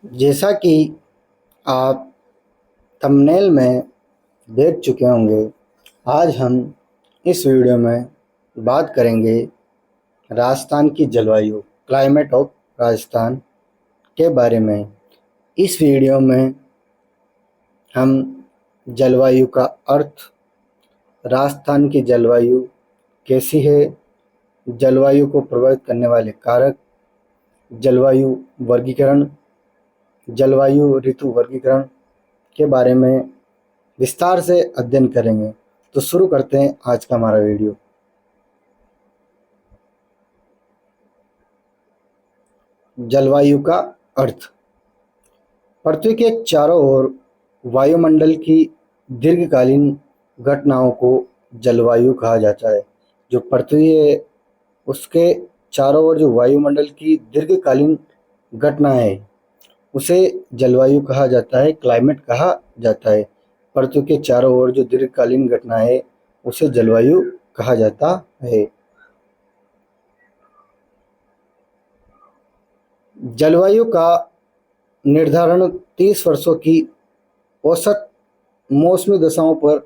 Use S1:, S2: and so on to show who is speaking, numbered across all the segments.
S1: जैसा कि आप थंबनेल में देख चुके होंगे, आज हम इस वीडियो में बात करेंगे राजस्थान की जलवायु, क्लाइमेट ऑफ राजस्थान के बारे में। इस वीडियो में हम जलवायु का अर्थ, राजस्थान की जलवायु कैसी है, जलवायु को प्रभावित करने वाले कारक, जलवायु वर्गीकरण, जलवायु ऋतु वर्गीकरण के बारे में विस्तार से अध्ययन करेंगे। तो शुरू करते हैं आज का हमारा वीडियो। जलवायु का अर्थ। पृथ्वी के चारों ओर वायुमंडल की दीर्घकालीन घटनाओं को जलवायु कहा जाता है। जो पृथ्वी है उसके चारों ओर जो वायुमंडल की दीर्घकालीन घटना है उसे जलवायु कहा जाता है, क्लाइमेट कहा जाता है। पृथ्वी के चारों ओर जो दीर्घकालीन घटना है उसे जलवायु कहा जाता है। जलवायु का निर्धारण 30 वर्षों की औसत मौसमी दशाओं पर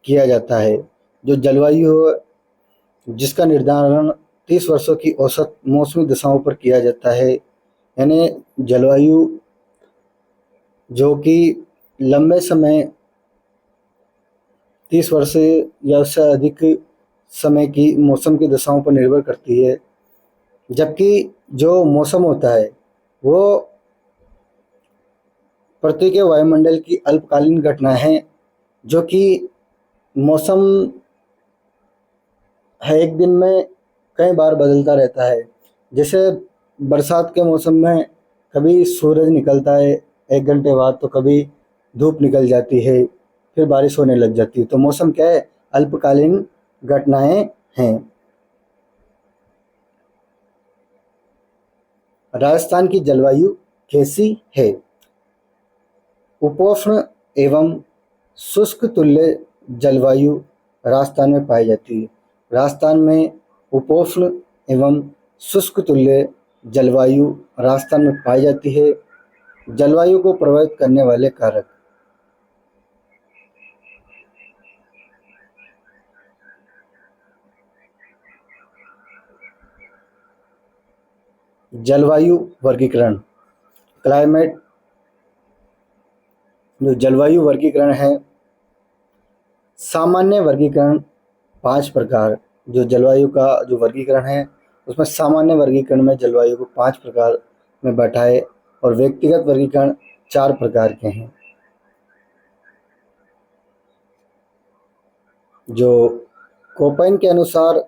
S1: किया जाता है। जो जलवायु है जिसका निर्धारण 30 वर्षों की औसत मौसमी दशाओं पर किया जाता है, यानी जलवायु जो कि लंबे समय 30 वर्ष या उससे अधिक समय की मौसम की दशाओं पर निर्भर करती है। जबकि जो मौसम होता है वो पृथ्वी के वायुमंडल की अल्पकालीन घटना है, जो कि मौसम है एक दिन में कई बार बदलता रहता है। जैसे बरसात के मौसम में कभी सूरज निकलता है 1 घंटे बाद, तो कभी धूप निकल जाती है, फिर बारिश होने लग जाती है। तो मौसम क्या है? अल्पकालीन घटनाएं हैं। राजस्थान की जलवायु कैसी है? उपोष्ण एवं शुष्क तुल्य जलवायु राजस्थान में पाई जाती है। राजस्थान में उपोष्ण एवं शुष्क तुल्य जलवायु राजस्थान में पाई जाती है। जलवायु को प्रभावित करने वाले कारक। जलवायु वर्गीकरण, क्लाइमेट। जो जलवायु वर्गीकरण है, सामान्य वर्गीकरण 5 प्रकार। जो जलवायु का जो वर्गीकरण है उसमें सामान्य वर्गीकरण में जलवायु को 5 प्रकार में बांटा है और व्यक्तिगत वर्गीकरण 4 प्रकार के हैं। जो कोपेन के अनुसार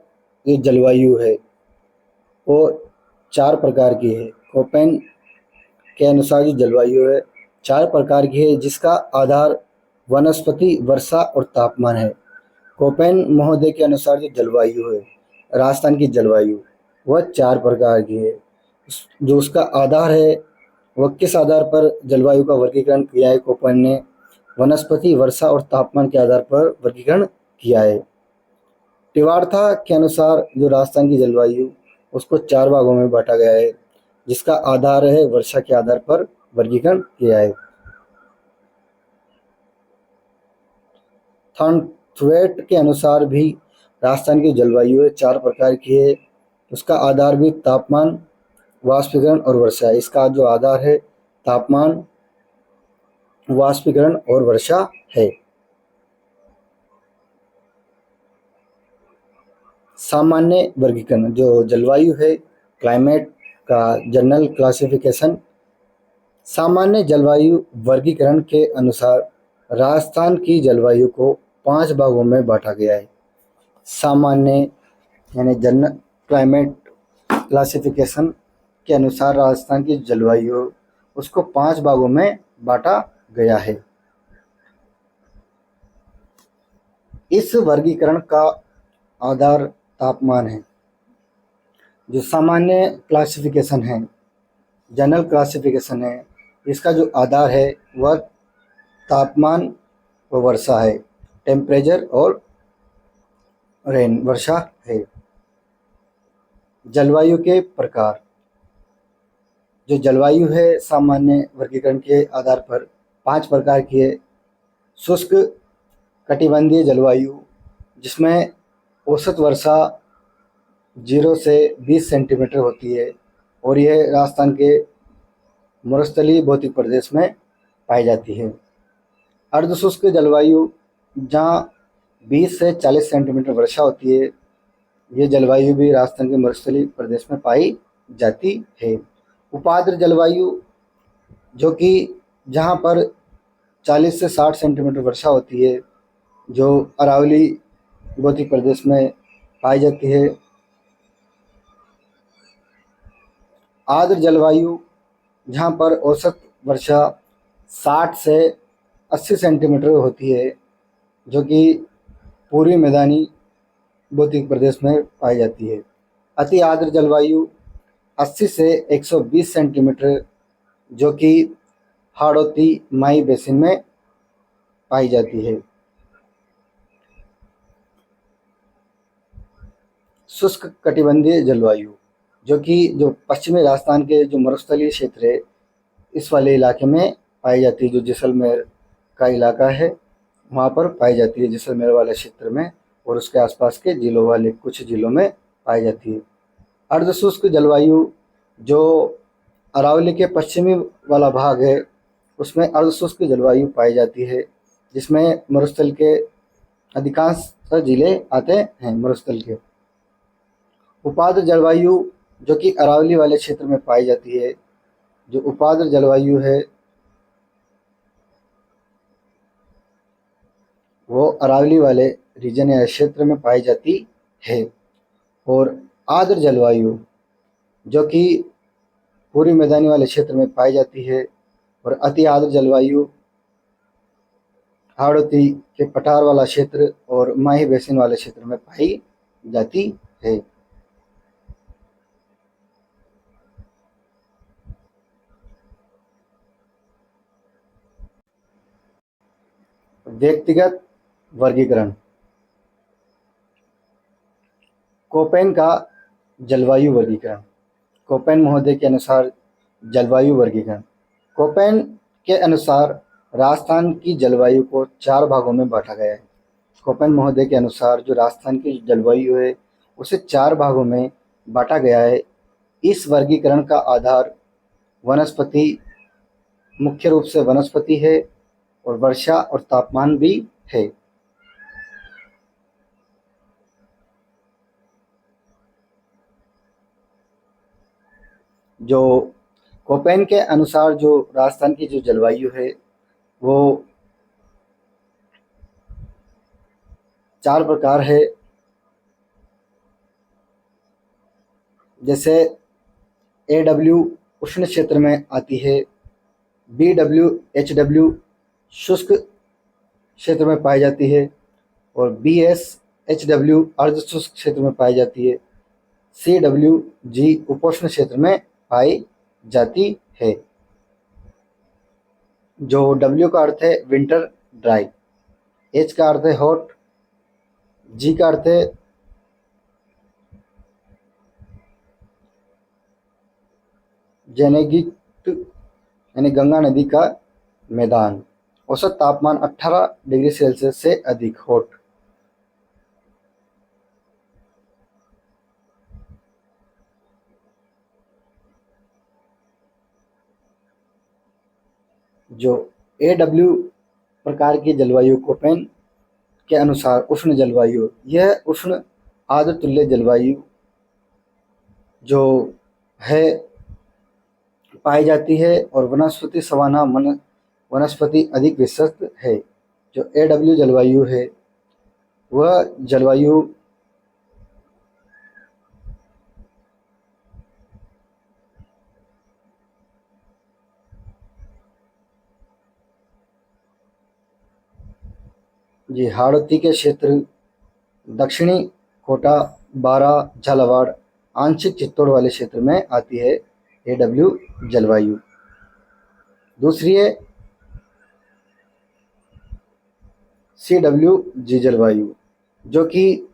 S1: ये जलवायु है वो 4 प्रकार की है। कोपेन के अनुसार जो जलवायु है 4 प्रकार की है, जिसका आधार वनस्पति, वर्षा और तापमान है। कोपेन महोदय के अनुसार जो जलवायु है, राजस्थान की जलवायु, वह 4 प्रकार की है। जो उसका आधार है वह किस आधार पर जलवायु का वर्गीकरण किया है कोपेन ने? वनस्पति, वर्षा और तापमान के आधार पर वर्गीकरण किया है। टिवार्था के अनुसार जो राजस्थान की जलवायु उसको 4 भागों में बांटा गया है, जिसका आधार है वर्षा के आधार पर वर्गीकरण किया है। थॉर्नथवेट के अनुसार भी राजस्थान की जलवायु है 4 प्रकार की है। उसका आधार भी तापमान, वाष्पीकरण और वर्षा है। इसका जो आधार है तापमान, वाष्पीकरण और वर्षा है। सामान्य वर्गीकरण, जो जलवायु है, क्लाइमेट का जनरल क्लासिफिकेशन। सामान्य जलवायु वर्गीकरण के अनुसार राजस्थान की जलवायु को 5 भागों में बांटा गया है। सामान्य यानी जनरल क्लाइमेट क्लासिफिकेशन के अनुसार राजस्थान की जलवायु उसको 5 भागों में बांटा गया है। इस वर्गीकरण का आधार तापमान है। जो सामान्य क्लासिफिकेशन है, जनरल क्लासिफिकेशन है, इसका जो आधार है वह तापमान व वर्षा है, टेम्परेचर और रेन, वर्षा है। जलवायु के प्रकार। जो जलवायु है सामान्य वर्गीकरण के आधार पर 5 प्रकार की है। शुष्क कटिबंधीय जलवायु, जिसमें औसत वर्षा 0 से 20 सेंटीमीटर होती है और यह राजस्थान के मरुस्थलीय भौतिक प्रदेश में पाई जाती है। अर्धशुष्क जलवायु, जहाँ 20 से 40 सेंटीमीटर वर्षा होती है, ये जलवायु भी राजस्थान के मरुस्थलीय प्रदेश में पाई जाती है। उपाद्र जलवायु, जो कि जहाँ पर 40 से 60 सेंटीमीटर वर्षा होती है, जो अरावली भौतिक प्रदेश में पाई जाती है। आर्द्र जलवायु, जहाँ पर औसत वर्षा 60 से 80 सेंटीमीटर होती है, जो कि पूर्वी मैदानी भौतिक प्रदेश में पाई जाती है। अति आर्द्र जलवायु 80 से 120 सेंटीमीटर, जो कि हाड़ौती माई बेसिन में पाई जाती है। शुष्क कटिबंधीय जलवायु, जो पश्चिमी राजस्थान के जो मरुस्थलीय क्षेत्र है, इस वाले इलाके में पाई जाती है। जो जैसलमेर का इलाका है, वहाँ पर पाई जाती है, जैसलमेर वाले क्षेत्र में और उसके आसपास के जिलों वाले कुछ जिलों में पाई जाती है। अर्धशुष्क जलवायु, जो अरावली के पश्चिमी वाला भाग है, उसमें अर्धशुष्क जलवायु पाई जाती है, जिसमें मरुस्थल के अधिकांश जिले आते हैं मरुस्थल के। उपाद्र जलवायु, जो कि अरावली वाले क्षेत्र में पाई जाती है। जो उपाद्र जलवायु है वो अरावली वाले रीजन या क्षेत्र में पाई जाती है। और आर्द्र जलवायु, जो कि पूर्वी मैदानी वाले क्षेत्र में पाई जाती है। और अति आर्द्र जलवायु हाड़ौती के पठार वाला क्षेत्र और माही बेसिन वाले क्षेत्र में पाई जाती है। व्यक्तिगत वर्गीकरण। कोपेन का जलवायु वर्गीकरण। कोपेन महोदय के अनुसार जलवायु वर्गीकरण। कोपेन के अनुसार राजस्थान की जलवायु को 4 भागों में बांटा गया है। कोपेन महोदय के अनुसार जो राजस्थान की जलवायु है उसे 4 भागों में बांटा गया है। इस वर्गीकरण का आधार वनस्पति, मुख्य रूप से वनस्पति है और वर्षा और तापमान भी है। जो कोपेन के अनुसार जो राजस्थान की जो जलवायु है वो 4 प्रकार है। जैसे AW उष्ण क्षेत्र में आती है, BW HW शुष्क क्षेत्र में पाई जाती है और BS HW अर्ध शुष्क क्षेत्र में पाई जाती है। CWG उपोष्ण क्षेत्र में पाई जाती है। जो W का अर्थ है विंटर ड्राई, H का अर्थ है हॉट, G का अर्थ है जेनेगिट यानी गंगा नदी का मैदान। औसत तापमान 18 डिग्री सेल्सियस से अधिक हॉट। जो AW प्रकार की जलवायु कोपेन के अनुसार उष्ण जलवायु, यह उष्ण आर्द्र तुल्य जलवायु जो है पाई जाती है और वनस्पति सवाना वनस्पति अधिक विस्तृत है। जो AW जलवायु है वह जलवायु जी हाड़ौती के क्षेत्र, दक्षिणी कोटा, बारा, झालावाड़, आंशिक चित्तौड़ वाले क्षेत्र में आती है AW जलवायु। दूसरी है CWG जलवायु, जो कि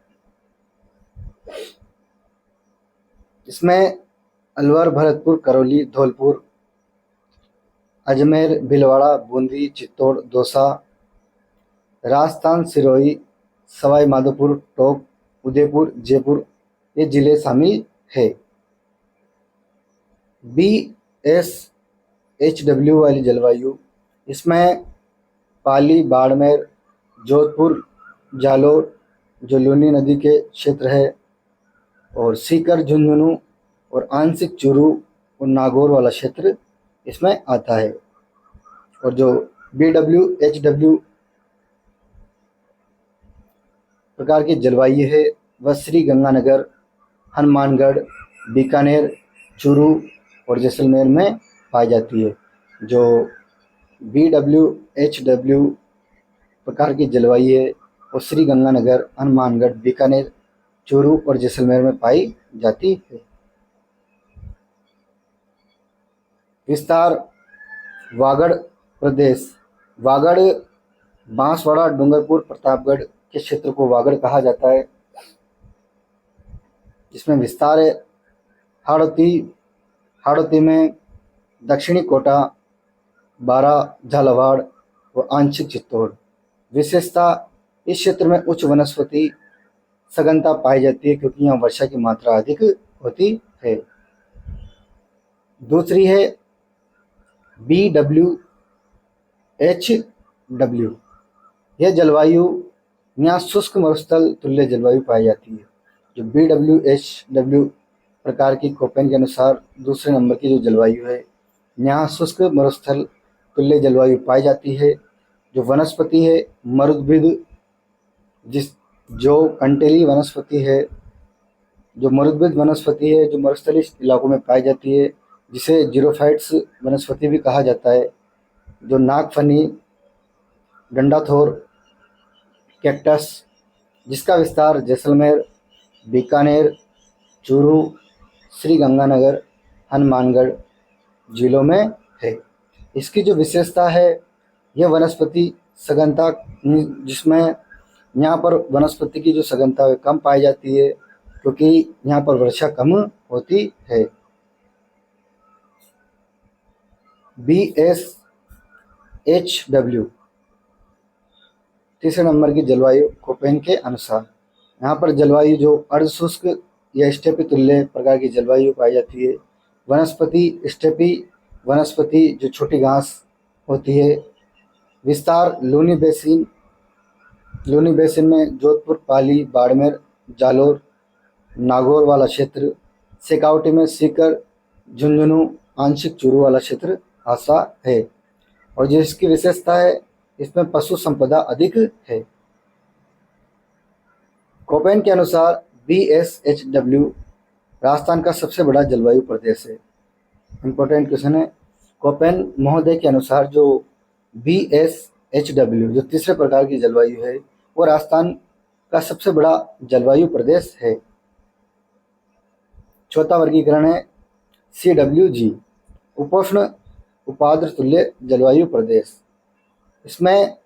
S1: इसमें अलवर, भरतपुर, करौली, धौलपुर, अजमेर, भीलवाड़ा, बूंदी, चित्तौड़, दौसा, राजस्थान, सिरोही, सवाई माधोपुर, टोंक, उदयपुर, जयपुर ये जिले शामिल है। बी एस एच डब्ल्यू वाली जलवायु, इसमें पाली, बाड़मेर, जोधपुर, जालोर जो लूनी नदी के क्षेत्र है, और सीकर, झुंझुनू और आंशिक चूरू और नागौर वाला क्षेत्र इसमें आता है। और जो BWHW प्रकार की जलवायु है वह श्री गंगानगर, हनुमानगढ़, बीकानेर, चूरू और जैसलमेर में पाई जाती है। जो BWHW प्रकार की जलवायु है वो श्री गंगानगर, हनुमानगढ़, बीकानेर, चूरू और जैसलमेर में पाई जाती है। विस्तार वागड़ प्रदेश, वागड़ बांसवाड़ा, डूंगरपुर, प्रतापगढ़ के क्षेत्र को वागड़ कहा जाता है। जिसमें विस्तार है हाड़ौती, हाड़ौती में दक्षिणी कोटा, बारा, झालावाड़ और आंशिक चित्तौड़। विशेषता, इस क्षेत्र में उच्च वनस्पति सघनता पाई जाती है क्योंकि यहाँ वर्षा की मात्रा अधिक होती है। दूसरी है BWHW, यह जलवायु यहाँ शुष्क मरुस्थल तुल्य जलवायु पाई जाती है। जो BWHW प्रकार की कोपेन के अनुसार दूसरे नंबर की जो जलवायु है यहाँ शुष्क मरुस्थल तुल्य जलवायु पाई जाती है। जो वनस्पति है मरुद्भिद, जो कंटेली वनस्पति है, जो मरुद्भिद वनस्पति है जो मरुस्थलीय इलाकों में पाई जाती है, जिसे जीरोफाइट्स वनस्पति भी कहा जाता है। जो नागफनी, डंडाथोर, कैक्टस, जिसका विस्तार जैसलमेर, बीकानेर, चूरू, श्री गंगानगर, हनुमानगढ़ जिलों में है। इसकी जो विशेषता है यह वनस्पति सघनता, जिसमें यहाँ पर वनस्पति की जो सघनता है कम पाई जाती है क्योंकि यहाँ पर वर्षा कम होती है। BSHW तीसरे नंबर की जलवायु कोपेन के अनुसार, यहाँ पर जलवायु जो अर्धशुष्क या स्टेपी तुल्य प्रकार की जलवायु पाई जाती है। वनस्पति स्टेपी वनस्पति जो छोटी घास होती है। विस्तार लूनी बेसिन, लूनी बेसिन में जोधपुर, पाली, बाड़मेर, जालोर, नागौर वाला क्षेत्र। शेखावटी में सीकर, झुंझुनू, आंशिक चूरू वाला क्षेत्र आता है। और जिसकी विशेषता है इसमें पशु संपदा अधिक है। कोपेन के अनुसार BSHW राजस्थान का सबसे बड़ा जलवायु प्रदेश है। इम्पोर्टेंट क्वेश्चन है। कोपेन महोदय के अनुसार जो BSHW जो तीसरे प्रकार की जलवायु है वो राजस्थान का सबसे बड़ा जलवायु प्रदेश है। चौथा वर्गीकरण है CWG, उपोष्ण उपाद्र तुल्य जलवायु प्रदेश। इसमें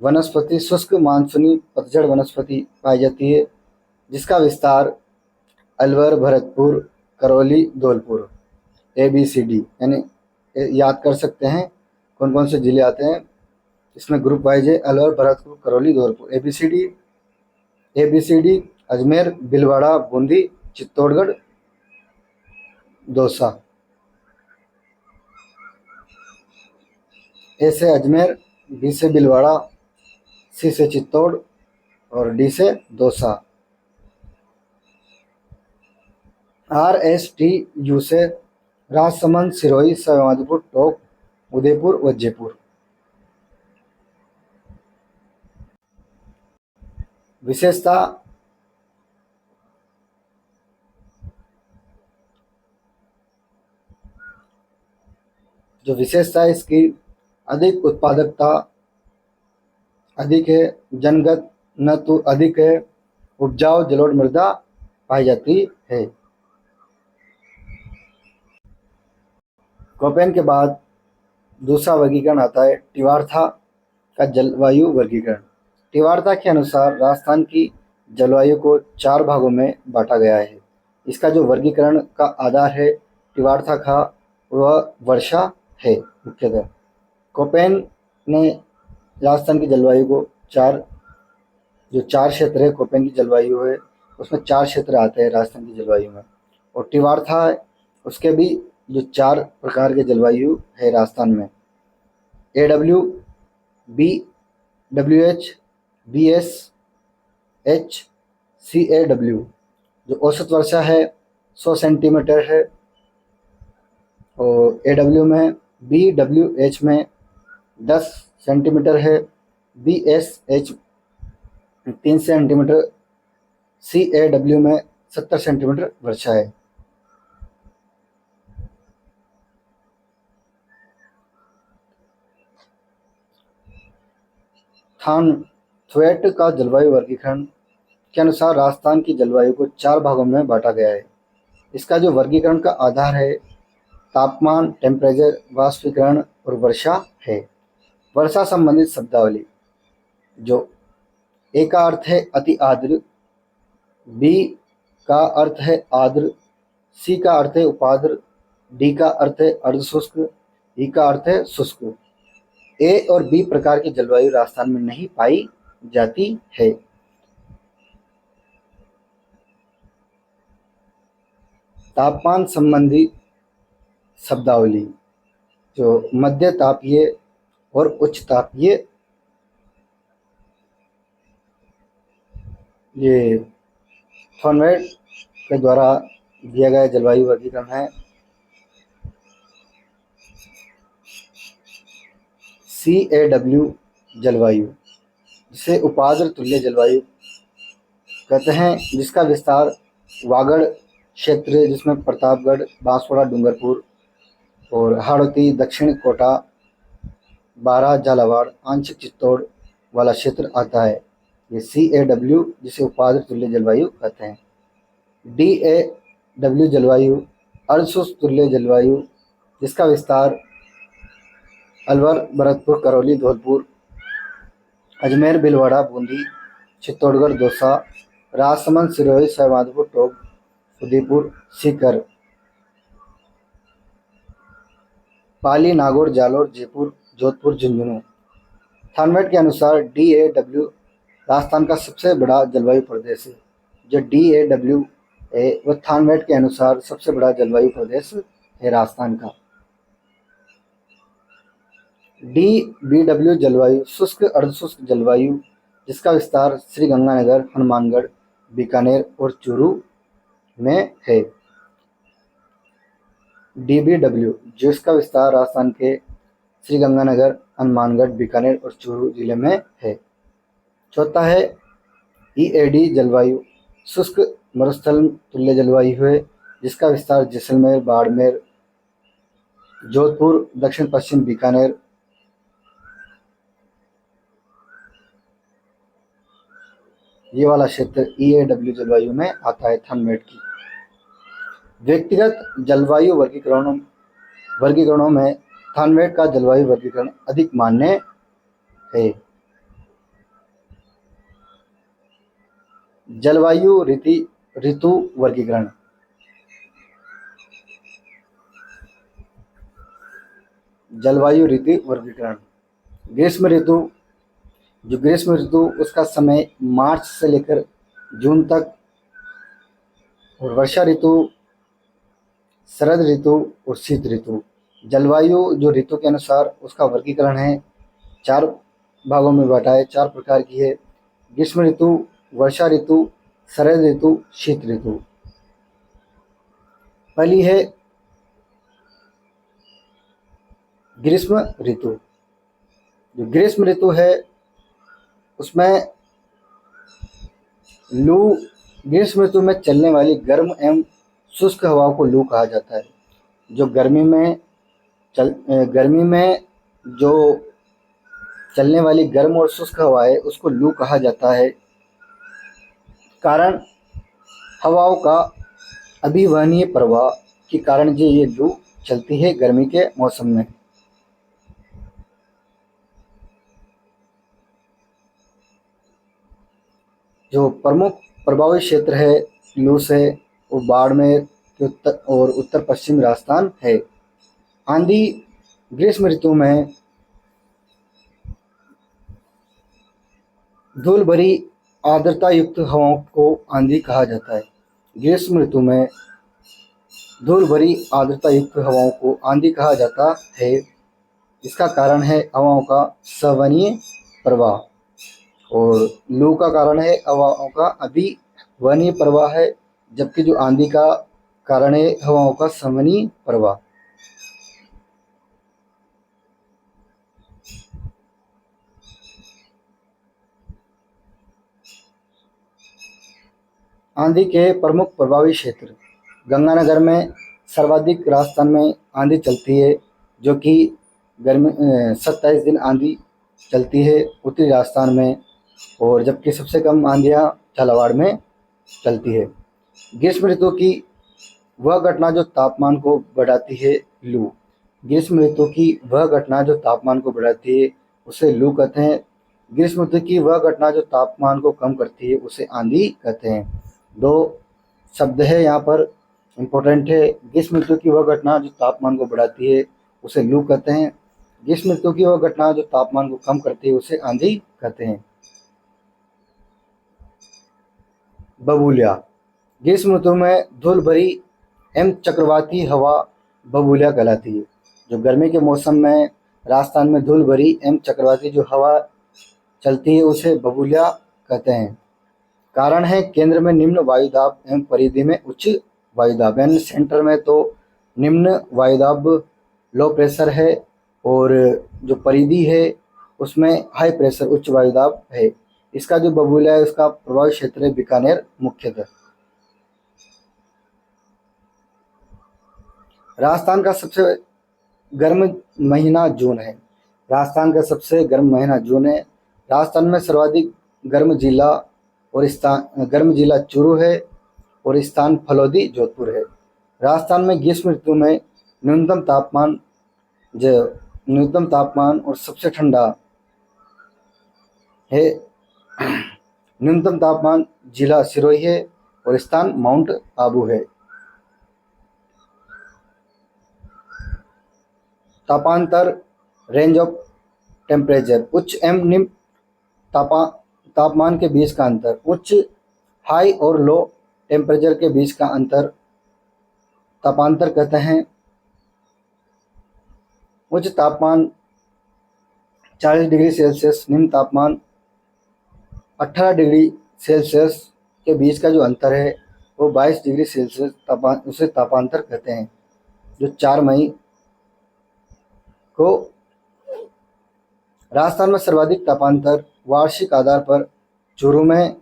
S1: वनस्पति शुष्क मानसूनी पतझड़ वनस्पति पाई जाती है, जिसका विस्तार अलवर, भरतपुर, करौली, धौलपुर ABCD, यानी याद कर सकते हैं कौन कौन से जिले आते हैं। इसमें ग्रुप वाइज है अलवर, भरतपुर, करौली, धौलपुर। ABCD अजमेर, भीलवाड़ा, बूंदी, चित्तौड़गढ़, दौसा। A से अजमेर, B से भीलवाड़ा, C से चित्तौड़ और D से दौसा। RSTU से राजसमंद, सिरोही, सवाईमाधोपुर, टोंक, उदयपुर व जयपुर। विशेषता, जो विशेषता है इसकी अधिक उत्पादकता अधिक है, जनगत न तो अधिक है, उपजाऊ जलोढ़ मृदा पाई जाती है। कोपेन के बाद दूसरा वर्गीकरण आता है टिवार्था का जलवायु वर्गीकरण। टिवार्था के अनुसार राजस्थान की जलवायु को 4 भागों में बांटा गया है। इसका जो वर्गीकरण का आधार है टिवार्था का, वह वर्षा है मुख्यतः। कोपेन ने राजस्थान की जलवायु को चार क्षेत्र है, कोपेन की जलवायु है उसमें 4 क्षेत्र आते हैं राजस्थान की जलवायु में। और टिवार्था है, उसके भी जो 4 प्रकार के जलवायु है राजस्थान में, AW, BWH, BSH, CAW। जो औसत वर्षा है 100 सेंटीमीटर है, और AW में, BWH में 10 सेंटीमीटर है, BSH 3 सेंटीमीटर, CAW में 70 सेंटीमीटर वर्षा है। थानथवेट का जलवायु वर्गीकरण के अनुसार राजस्थान की जलवायु को 4 भागों में बांटा गया है। इसका जो वर्गीकरण का आधार है तापमान, टेम्परेचर, वाष्पीकरण और वर्षा है। वर्षा संबंधित शब्दावली, जो ए का अर्थ है अति आर्द्र, बी का अर्थ है आर्द्र, सी का अर्थ है उपाद्र, डी का अर्थ है अर्धशुष्क, ई का अर्थ है शुष्क। ए और बी प्रकार की जलवायु राजस्थान में नहीं पाई जाती है। तापमान संबंधी शब्दावली, जो मध्य तापीय और उच्च तापीय, ये थॉर्नवेट के द्वारा दिया गया जलवायु वर्गीकरण है। CAW जलवायु, जिसे उपाद्र तुल्य जलवायु कहते हैं, जिसका विस्तार वागड़ क्षेत्र, जिसमें प्रतापगढ़, बांसवाड़ा, डूंगरपुर और हाड़ौती, दक्षिण कोटा, बारां, झालावाड़, आंशिक चित्तौड़ वाला क्षेत्र आता है। ये CAW, जिसे उपाद्र तुल्य जलवायु कहते हैं। DAW जलवायु अर्धशुष्क तुल्य जलवायु, जिसका विस्तार अलवर, भरतपुर, करौली, धौलपुर, अजमेर, भीलवाड़ा, बूंदी, चित्तौड़गढ़, दौसा, राजसमंद, सिरोही, सवाईमाधोपुर, टोंक, उदयपुर, सीकर, पाली, नागौर, जालौर, जयपुर, जोधपुर, झुंझुनू। थानवेट के अनुसार DAW राजस्थान का सबसे बड़ा जलवायु प्रदेश है। जो DAW है वह थानवेट के अनुसार सबसे बड़ा जलवायु प्रदेश है राजस्थान का। DBW जलवायु शुष्क अर्धशुष्क जलवायु, जिसका विस्तार श्रीगंगानगर, हनुमानगढ़, बीकानेर और चूरू में है। DBW, जिसका विस्तार राजस्थान के श्रीगंगानगर, हनुमानगढ़, बीकानेर और चूरू जिले में है। चौथा है EAD जलवायु, शुष्क मरुस्थल तुल्य जलवायु है, जिसका विस्तार जैसलमेर, बाड़मेर, जोधपुर, दक्षिण पश्चिम बीकानेर, ये वाला क्षेत्र EAW जलवायु में आता है थानवेट की। व्यक्तिगत जलवायु वर्गीकरणों में थानवेट का जलवायु वर्गीकरण अधिक मान्य है। जलवायु ऋतु वर्गीकरण, जलवायु ऋतु वर्गीकरण। ग्रीष्म ऋतु, जो ग्रीष्म ऋतु उसका समय मार्च से लेकर जून तक, और वर्षा ऋतु, शरद ऋतु और शीत ऋतु। जलवायु जो ऋतु के अनुसार उसका वर्गीकरण है 4 भागों में बांटा है, 4 प्रकार की है। ग्रीष्म ऋतु, वर्षा ऋतु, शरद ऋतु, शीत ऋतु। पहली है ग्रीष्म ऋतु। जो ग्रीष्म ऋतु है उसमें लू, ग्रीष्म ऋतु में चलने वाली गर्म एवं शुष्क हवाओं को लू कहा जाता है। जो गर्मी में जो चलने वाली गर्म और शुष्क हवा है उसको लू कहा जाता है। कारण हवाओं का अभिवहनीय प्रवाह के कारण जो ये लू चलती है गर्मी के मौसम में। जो प्रमुख प्रभावी क्षेत्र है लू से, वो बाड़मेर के उत्तर और उत्तर पश्चिम राजस्थान है। आंधी ग्रीष्म ऋतु में धूल भरी आर्द्रता युक्त हवाओं को आंधी कहा जाता है। ग्रीष्म ऋतु में धूल भरी आर्द्रता युक्त हवाओं को आंधी कहा जाता है। इसका कारण है हवाओं का संवहनीय प्रवाह और लू का कारण है हवाओं का अभिवहनीय प्रवाह है, जबकि जो आंधी का कारण है हवाओं का संवहनीय प्रवाह। आंधी के प्रमुख प्रभावी क्षेत्र गंगानगर में सर्वाधिक राजस्थान में आंधी चलती है, जो कि गर्मी 27 दिन आंधी चलती है उत्तरी राजस्थान में, और जबकि सबसे कम आंधियाँ झालावाड़ में चलती है। ग्रीष्म ऋतु की वह घटना जो तापमान को बढ़ाती है लू। ग्रीष्म ऋतु की वह घटना जो तापमान को बढ़ाती है उसे लू कहते हैं। ग्रीष्म ऋतु की वह घटना जो तापमान को कम करती है उसे आंधी कहते हैं। दो शब्द है यहाँ पर इम्पोर्टेंट है। ग्रीष्म ऋतु की वह घटना जो तापमान को बढ़ाती है उसे लू कहते हैं। ग्रीष्म ऋतु की वह घटना जो तापमान को कम करती है उसे आंधी कहते हैं। बबूलिया ग्रीष्म ऋतु में धूल भरी एवं चक्रवाती हवा बबूलिया कहलाती है। जो गर्मी के मौसम में राजस्थान में धूल भरी एवं चक्रवाती जो हवा चलती है उसे बबूलिया कहते हैं। कारण है केंद्र में निम्न वायुदाब एवं परिधि में उच्च वायुदाब, यानी सेंटर में तो निम्न वायुदाब लो प्रेशर है और जो परिधि है उसमें हाई प्रेशर उच्च वायुदाब है। इसका जो बबूलिया है उसका प्रभावी क्षेत्र है बीकानेर मुख्यतः। राजस्थान का सबसे गर्म महीना जून है। राजस्थान का सबसे गर्म महीना जून है। राजस्थान में सर्वाधिक गर्म जिला और स्थान गर्म जिला चूरू है और स्थान फलौदी जोधपुर है। राजस्थान में ग्रीष्म ऋतु में न्यूनतम तापमान और सबसे ठंडा है। न्यूनतम तापमान जिला सिरोही है और स्थान माउंट आबू है। तापांतर रेंज ऑफ टेम्परेचर उच्च एवं निम्न तापमान के बीच का अंतर। उच्च हाई और लो टेम्परेचर के बीच का अंतर तापांतर कहते हैं। उच्च तापमान 40 डिग्री सेल्सियस, निम्न तापमान 18 डिग्री सेल्सियस के बीच का जो अंतर है वो 22 डिग्री सेल्सियस तापमान, उसे तापांतर कहते हैं। जो 4 मई को राजस्थान में सर्वाधिक तापांतर वार्षिक आधार पर चूरू में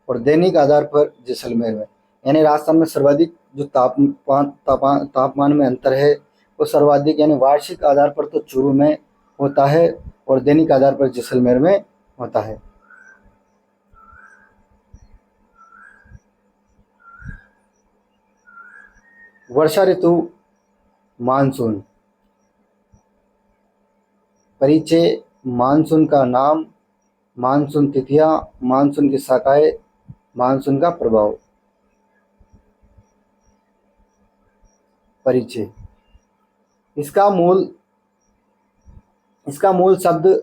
S1: और दैनिक आधार पर जैसलमेर में, यानी राजस्थान में सर्वाधिक जो तापमान में अंतर है वो सर्वाधिक यानी वार्षिक आधार पर तो चूरू में होता है और दैनिक आधार पर जैसलमेर में होता है। वर्षा ऋतु मानसून। परिचय मानसून का नाम, मानसून तिथियां, मानसून की शाखाएं, मानसून का प्रभाव। परिचय इसका मूल शब्द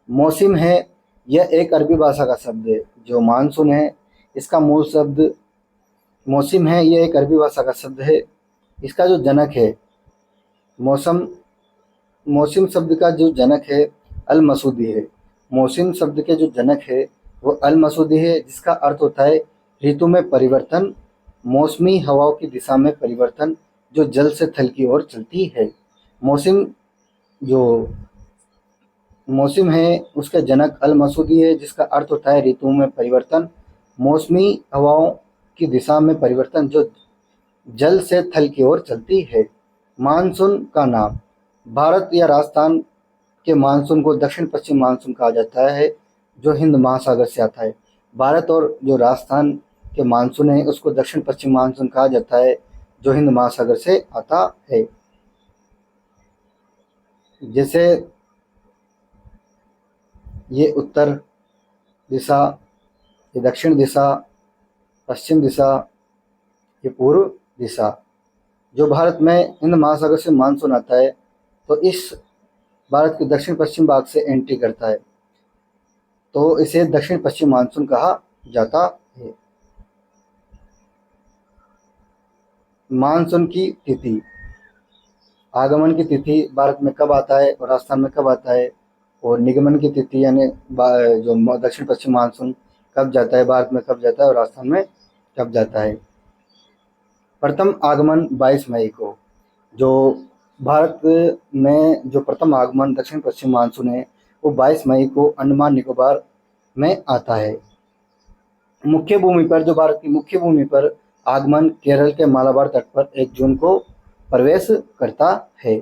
S1: मौसम है। यह एक अरबी भाषा का शब्द है। जो मानसून है इसका मूल शब्द मौसम है, यह एक अरबी भाषा का शब्द है। इसका जो जनक है मौसम शब्द का जो जनक है अल मसूदी है। मौसम शब्द के जो जनक है वो अल मसूदी है, जिसका अर्थ होता है ऋतु में परिवर्तन, मौसमी हवाओं की दिशा में परिवर्तन जो जल से थल की ओर चलती है। जो मौसम है उसका जनक अल मसूदी है, जिसका अर्थ होता है ऋतु में परिवर्तन, मौसमी हवाओं की दिशा में परिवर्तन जो जल से थल की ओर चलती है। मानसून का नाम। भारत या राजस्थान के मानसून को दक्षिण पश्चिम मानसून कहा जाता है, जो हिंद महासागर से आता है। भारत और जो राजस्थान के मानसून है उसको दक्षिण पश्चिम मानसून कहा जाता है, जो हिंद महासागर से आता है। जैसे ये उत्तर दिशा, ये दक्षिण दिशा, पश्चिम दिशा, ये पूर्व दिशा। जो भारत में हिंद महासागर से मानसून आता है तो इस भारत के दक्षिण पश्चिम भाग से एंट्री करता है, तो इसे दक्षिण पश्चिम मानसून कहा जाता है। मानसून की तिथि, आगमन की तिथि भारत में कब आता है और राजस्थान में कब आता है, और निगमन की तिथि यानी जो दक्षिण पश्चिम मानसून कब जाता है, भारत में कब जाता है और राजस्थान में कब जाता है। प्रथम आगमन 22 मई को, जो भारत में जो प्रथम आगमन दक्षिण पश्चिम मानसून है वो 22 मई को अंडमान निकोबार में आता है। मुख्य भूमि पर, जो भारत की मुख्य भूमि पर आगमन केरल के मालाबार तट पर 1 जून को प्रवेश करता है।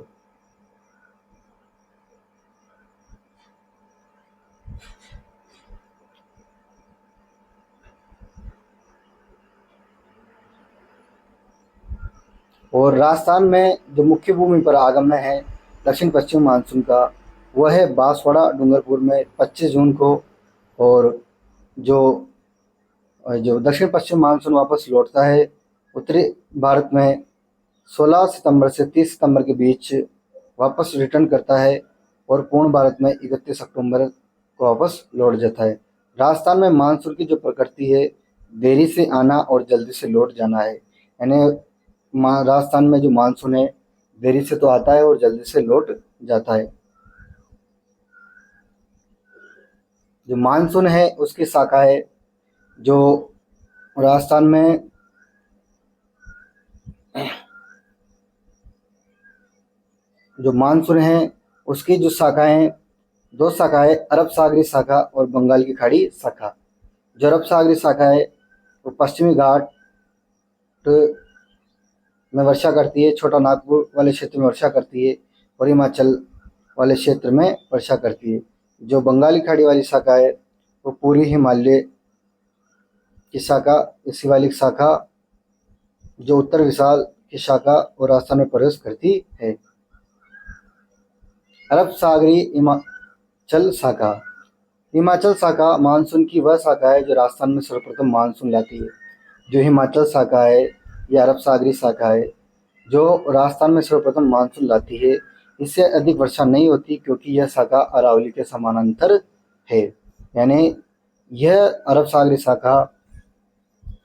S1: और राजस्थान में जो मुख्य भूमि पर आगमन है दक्षिण पश्चिम मानसून का, वह है बांसवाड़ा डूंगरपुर में 25 जून को, और जो जो दक्षिण पश्चिम मानसून वापस लौटता है उत्तरी भारत में 16 सितंबर से 30 सितंबर के बीच वापस रिटर्न करता है, और पूर्ण भारत में 31 अक्टूबर को वापस लौट जाता है। राजस्थान में मानसून की जो प्रकृति है देरी से आना और जल्दी से लौट जाना है, यानी राजस्थान में जो मानसून है देरी से तो आता है और जल्दी से लौट जाता है। जो मानसून है उसकी शाखा है, जो राजस्थान में जो मानसून है उसकी जो शाखाएं, 2 शाखाएं, अरब सागरी शाखा और बंगाल की खाड़ी शाखा। जो अरब सागरी शाखा है वो पश्चिमी घाट में वर्षा करती है, छोटा नागपुर वाले क्षेत्र में वर्षा करती है, और हिमाचल वाले क्षेत्र में वर्षा करती है। जो बंगाली खाड़ी वाली शाखा है वो पूरी हिमालय की शाखा, शिवालिक शाखा, जो उत्तर विशाल की शाखा और राजस्थान में प्रवेश करती है। अरब सागरी हिमाचल शाखा, हिमाचल शाखा मानसून की वह शाखा है जो राजस्थान में सर्वप्रथम मानसून लाती है। जो हिमाचल शाखा है यह अरब सागरी शाखा है जो राजस्थान में सर्वप्रथम मानसून लाती है। इससे अधिक वर्षा नहीं होती क्योंकि यह शाखा अरावली के समानांतर है, यानी यह अरब सागरी शाखा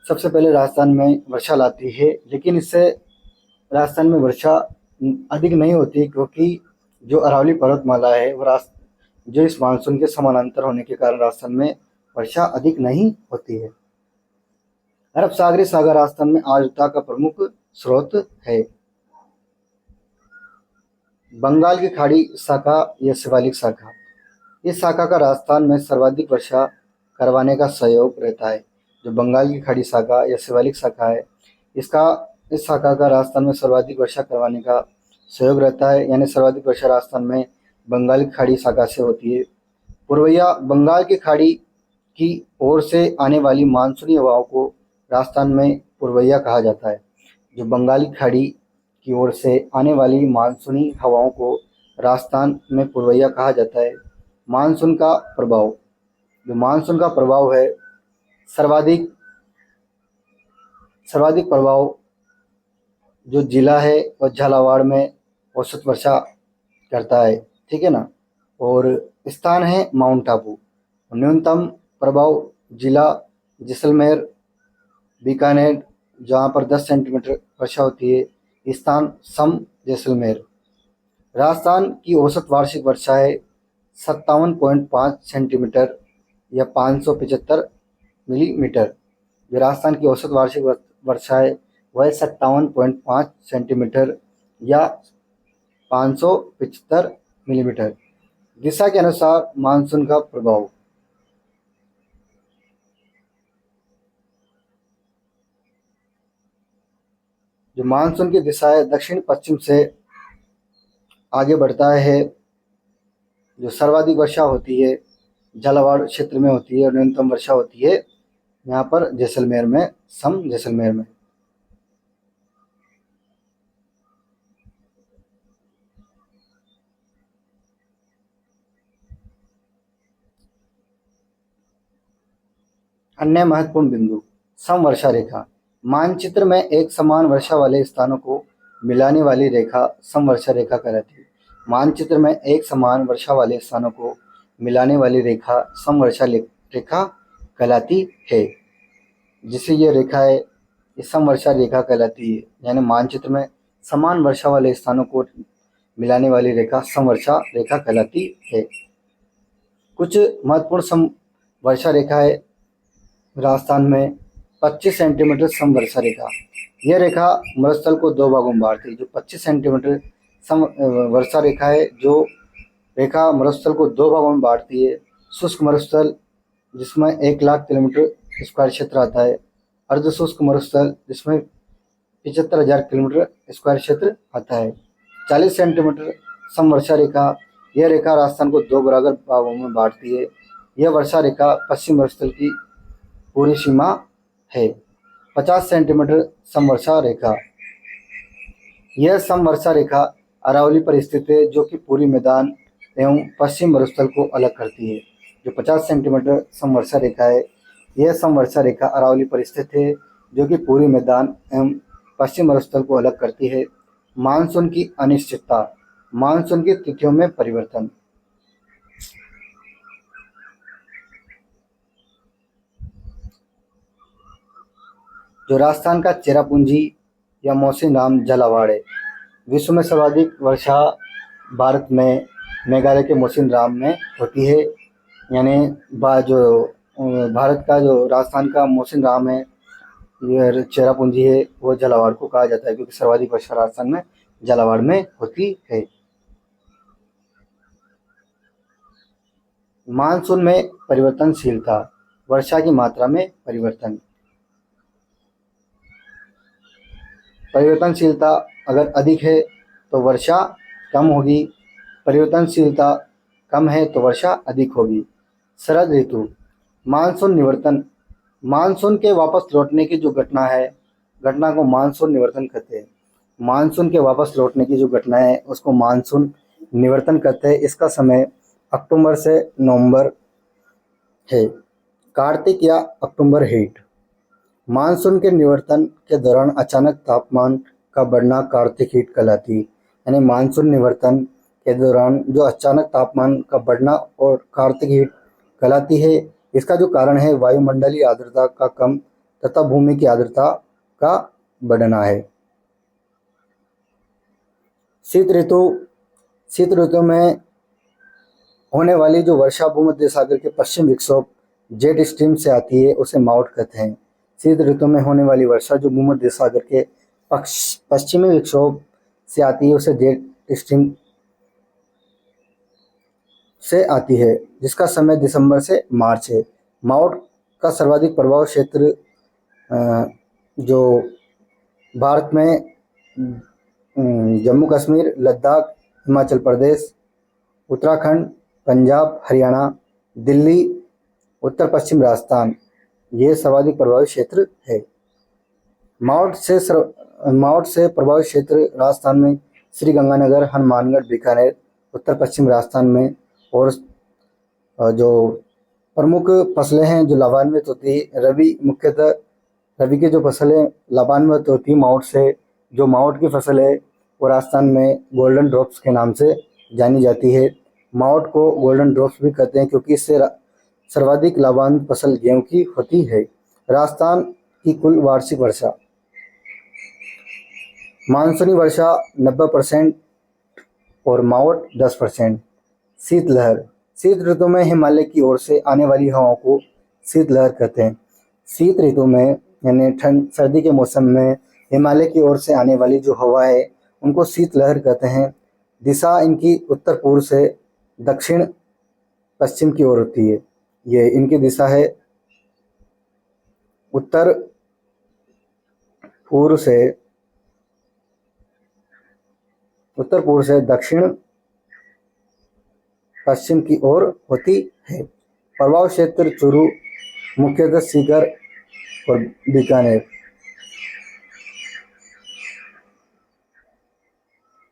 S1: सबसे पहले राजस्थान में वर्षा लाती है, लेकिन इससे राजस्थान में वर्षा अधिक नहीं होती क्योंकि जो अरावली पर्वतमाला है वो जो इस मानसून के समानांतर होने के कारण राजस्थान में वर्षा अधिक नहीं होती है। अरब सागरी सागर राजस्थान में आर्द्रता का प्रमुख स्रोत है। बंगाल की खाड़ी शाखा या शिवालिक शाखा, इस शाखा का राजस्थान में सर्वाधिक वर्षा करवाने का सहयोग रहता है। जो बंगाल की खाड़ी शाखा या शिवालिक शाखा है इसका इस शाखा का राजस्थान में सर्वाधिक वर्षा करवाने का सहयोग रहता है, यानी सर्वाधिक वर्षा राजस्थान में बंगाल की खाड़ी शाखा से होती है। पूर्वैया बंगाल की खाड़ी की ओर से आने वाली मानसूनी हवाओं को राजस्थान में पूर्वैया कहा जाता है। जो बंगाल की खाड़ी की ओर से आने वाली मानसूनी हवाओं को राजस्थान में पूर्वैया कहा जाता है। मानसून का प्रभाव, जो मानसून का प्रभाव है सर्वाधिक सर्वाधिक प्रभाव जो जिला है वह झालावाड़ में औसत वर्षा करता है, ठीक है ना। और स्थान है माउंट आबू। न्यूनतम प्रभाव जिला जैसलमेर, बीकानेर जहाँ पर 10 सेंटीमीटर वर्षा होती है। स्थान सम जैसलमेर। राजस्थान की औसत वार्षिक वर्षा है 57.5 सेंटीमीटर या 575 मिलीमीटर। जो राजस्थान की औसत वार्षिक वर्षा है वह 57.5 सेंटीमीटर या 575 मिलीमीटर। दिशा के अनुसार मानसून का प्रभाव, जो मानसून की दिशा है दक्षिण पश्चिम से आगे बढ़ता है। जो सर्वाधिक वर्षा होती है झालावाड़ क्षेत्र में होती है और न्यूनतम वर्षा होती है यहाँ पर जैसलमेर में, सम जैसलमेर में। अन्य महत्वपूर्ण बिंदु, सम वर्षा रेखा। मानचित्र में एक समान वर्षा वाले स्थानों को मिलाने वाली रेखा समवर्षा रेखा कहलाती है। मानचित्र में एक समान वर्षा वाले स्थानों को मिलाने वाली रेखा समवर्षा रेखा कहलाती है। जिसे ये रेखा है ये समवर्षा रेखा कहलाती है, यानी मानचित्र में समान वर्षा वाले स्थानों को मिलाने वाली रेखा समवर्षा रेखा कहलाती है। कुछ महत्वपूर्ण समवर्षा रेखा है राजस्थान में 25 सेंटीमीटर समवर्षा रेखा। यह रेखा मरुस्थल को दो भागों में बांटती है। जो 25 सेंटीमीटर सम वर्षा रेखा है, जो रेखा मरुस्थल को दो भागों में बांटती है। शुष्क मरुस्थल जिसमें 1 लाख किलोमीटर स्क्वायर क्षेत्र आता है, अर्ध शुष्क मरुस्थल जिसमें 75,000 किलोमीटर स्क्वायर क्षेत्र आता है। 40 सेंटीमीटर समवर्षा रेखा, यह रेखा राजस्थान को दो बराबर भागों में बांटती है। यह वर्षा रेखा पश्चिम मरुस्थल की पूरी सीमा है। 50 सेंटीमीटर समवर्षा रेखा, यह समवर्षा रेखा अरावली पर स्थित है, जो कि पूरी मैदान एवं पश्चिम मरुस्थल को अलग करती है। जो 50 सेंटीमीटर समवर्षा रेखा है, यह समवर्षा रेखा अरावली पर स्थित है, जो कि पूरी मैदान एवं पश्चिम मरुस्थल को अलग करती है। मानसून की अनिश्चितता, मानसून की तिथियों में परिवर्तन। जो राजस्थान का चेरापूंजी या मौसिनराम जल अवार्ड है, विश्व में सर्वाधिक वर्षा भारत में मेघालय के मौसिनराम में होती है। यानी जो भारत का जो राजस्थान का मौसिनराम है, यह चेरापूंजी है, वो जल अवार्ड को कहा जाता है, क्योंकि सर्वाधिक वर्षा राजस्थान में जल अवार्ड में होती है। मानसून में परिवर्तनशीलता, वर्षा की मात्रा में परिवर्तन। परिवर्तनशीलता अगर अधिक है तो वर्षा कम होगी, परिवर्तनशीलता कम है तो वर्षा अधिक होगी। शरद ऋतु, मानसून निवर्तन, मानसून के वापस लौटने की जो घटना है, घटना को मानसून निवर्तन कहते हैं। मानसून के वापस लौटने की जो घटना है उसको मानसून निवर्तन कहते हैं। इसका समय अक्टूबर से नवंबर है। कार्तिक या अक्टूबर हीट, मानसून के निवर्तन के दौरान अचानक तापमान का बढ़ना कार्तिक हीट कहलाती है। यानी मानसून निवर्तन के दौरान जो अचानक तापमान का बढ़ना और कार्तिक हीट कहलाती है। इसका जो कारण है वायुमंडलीय आर्द्रता का कम तथा भूमि की आर्द्रता का बढ़ना है। शीत ऋतु, शीत ऋतु में होने वाली जो वर्षा भूमध्य सागर के पश्चिम विक्षोभ जेट स्ट्रीम से आती है उसे माउट कहते हैं। शीत ऋतु में होने वाली वर्षा जो भूमध्य सागर के पश्चिमी विक्षोभ से आती है उसे जेट स्ट्रीम से आती है, जिसका समय दिसंबर से मार्च है। माउट का सर्वाधिक प्रभाव क्षेत्र जो भारत में जम्मू कश्मीर, लद्दाख, हिमाचल प्रदेश, उत्तराखंड, पंजाब, हरियाणा, दिल्ली, उत्तर पश्चिम राजस्थान, ये सर्वाधिक प्रभावित क्षेत्र है। माउट से प्रभावित क्षेत्र राजस्थान में श्रीगंगानगर, हनुमानगढ़, बीकानेर, उत्तर पश्चिम राजस्थान में। और जो प्रमुख फसलें हैं जो लाभान्वित होती है, रबी, मुख्यतः रबी की जो फसलें लाभान्वित होती है माउट से, जो माउट की फसल है वो राजस्थान में गोल्डन ड्रॉप्स के नाम से जानी जाती है। माउट को गोल्डन ड्रॉप्स भी कहते हैं क्योंकि इससे सर्वाधिक लाभान्वित फसल गेहूं की होती है। राजस्थान की कुल वार्षिक वर्षा, मानसूनी वर्षा 90% और माउट 10%। शीतलहर, शीत ऋतु में हिमालय की ओर से आने वाली हवाओं को शीतलहर कहते हैं। शीत ऋतु में यानी ठंड सर्दी के मौसम में हिमालय की ओर से आने वाली जो हवा है उनको शीतलहर कहते हैं। दिशा इनकी उत्तर पूर्व से दक्षिण पश्चिम की ओर होती है। ये इनकी दिशा है उत्तर पूर्व से दक्षिण पश्चिम की ओर होती है। प्रभाव क्षेत्र चूरू, मुख्यतः सीकर और बीकानेर।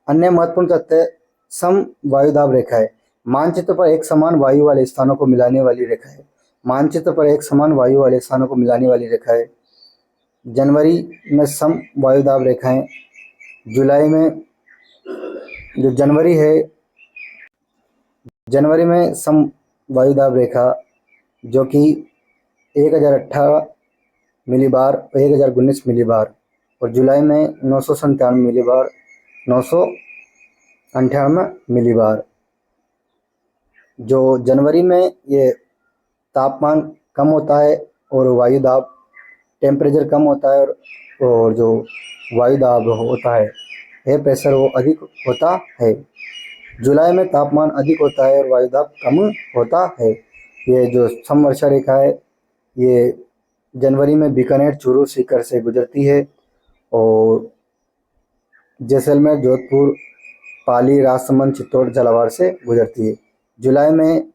S1: अन्य महत्वपूर्ण तथ्य, सम वायुदाब रेखा है। मानचित्र पर एक समान वायु वाले स्थानों को मिलाने वाली रेखा है। मानचित्र पर एक समान वायु वाले स्थानों को मिलाने वाली रेखा है। जनवरी में सम वायुदाब रेखाएं, जुलाई में जो जनवरी में सम वायुदाब रेखा जो कि 1018 मिलीबार और 1019 मिलीबार, और जुलाई में 997 मिलीबार, 998 मिलीबार। जो जनवरी में ये तापमान कम होता है और वायुदाब टेम्परेचर कम होता है, और जो वायुदाब होता है एयर प्रेशर वो अधिक होता है। जुलाई में तापमान अधिक होता है और वायुदाब कम होता है। ये जो समवर्षा रेखा है ये जनवरी में बीकानेर, चूरू, सीकर से गुजरती है और जैसलमेर, जोधपुर, पाली, राजसमंद, चित्तौड़, झालावाड़ से गुजरती है। जुलाई में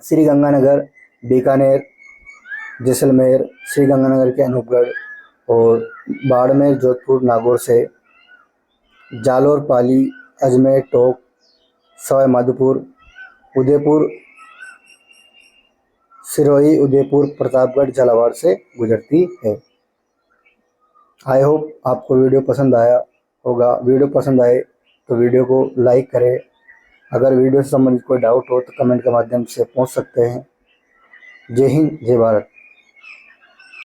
S1: श्री गंगानगर, बीकानेर, जैसलमेर, श्री गंगानगर के अनूपगढ़ और बाड़मेर, जोधपुर, नागौर से, जालौर, पाली, अजमेर, टोंक, सवाई माधोपुर, उदयपुर, सिरोही, उदयपुर, प्रतापगढ़, झालावाड़ से गुजरती है। आई होप आपको वीडियो पसंद आया होगा। वीडियो पसंद आए तो वीडियो को लाइक करें। अगर वीडियो से संबंधित कोई डाउट हो तो कमेंट के माध्यम से पूछ सकते हैं। जय हिंद, जय भारत।